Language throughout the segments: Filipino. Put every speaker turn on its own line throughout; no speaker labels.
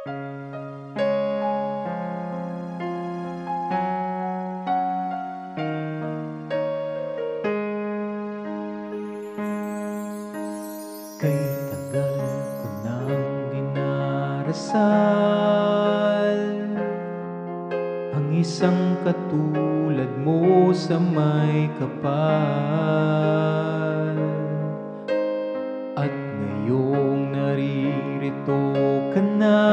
Kay tagal ko nang dinarasal ang isang katulad mo sa may kapal. At ngayong naririto ka na,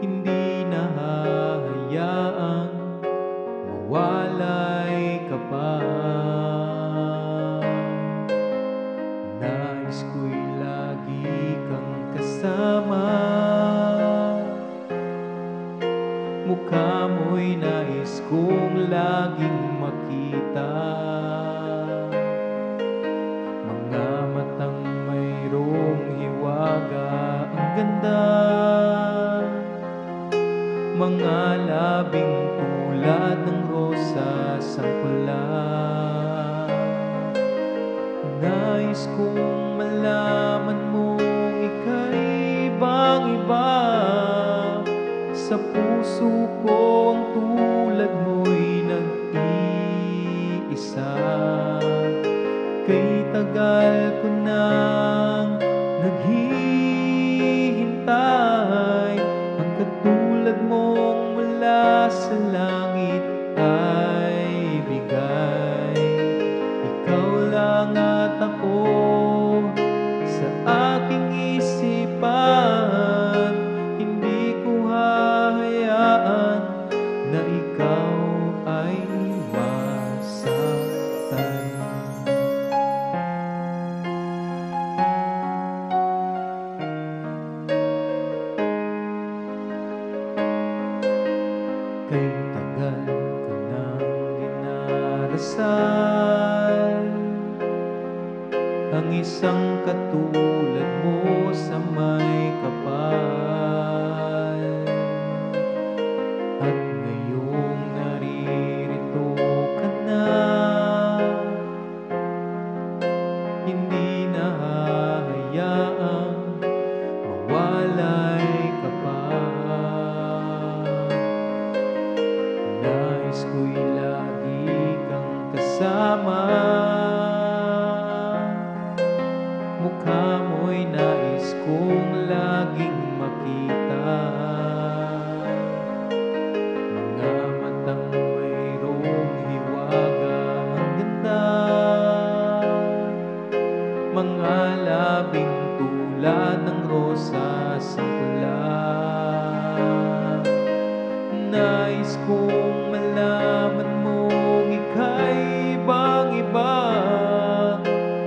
hindi na hahayaang mawalay ka pa. Nais ko'y lagi kang kasama, mukha mo'y nais kong laging makita. Mga matang mayroong hiwaga ang ganda, mga labing tulad ng rosas ang pula. Nais kong malaman mong ika'y ibang-iba. Sa puso ko ang tulad mo'y nag-iisa. Kay tagal ko nang naghihintay, ang katulad mong mula sa langit ay bigay. Ikaw lang at ako sa aking isipan, hindi ko hahayaan na ikaw ay masaktan. Kay tagal ko nang dinarasal ang isang katulad mo sa may kapal. At ngayong naririto ka na, hindi na hahayaang mawalay ka pa. Nais ko'y lagi kang kasama, mukha mo'y nais kong laging makita. Mga matang mayroong hiwaga ang ganda, mga labing tulad ng rosas ang pula. Nais kong malaman mong ika'y ibang-iba.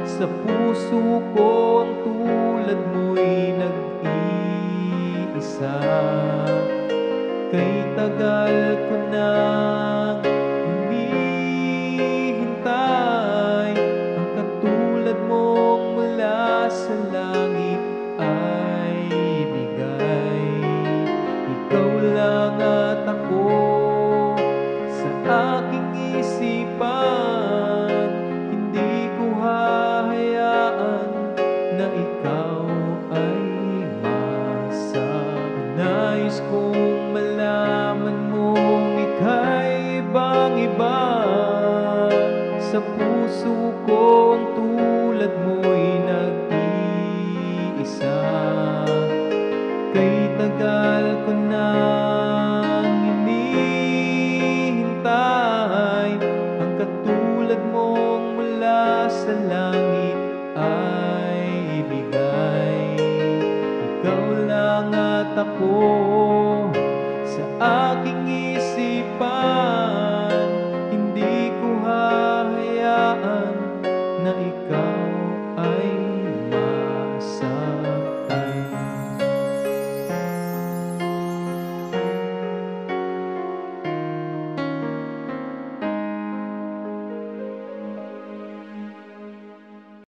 Sa puso ko ang tulad mo'y nag-iisa. Kay tagal ko nang hinihintay, ang katulad mong mula sa langit ay bigay. Ikaw lang at ako sa aking isipan, hindi ko hahayaan na ikaw ay masaktan. Nais kong malaman mong ika'y ibang-iba. Sa puso ko ang tulad mo'y nag-iisa. Kay tagal ko nang hinihintay, ang katulad mong mula sa langit ay ibigay. Ikaw lang at ako sa aking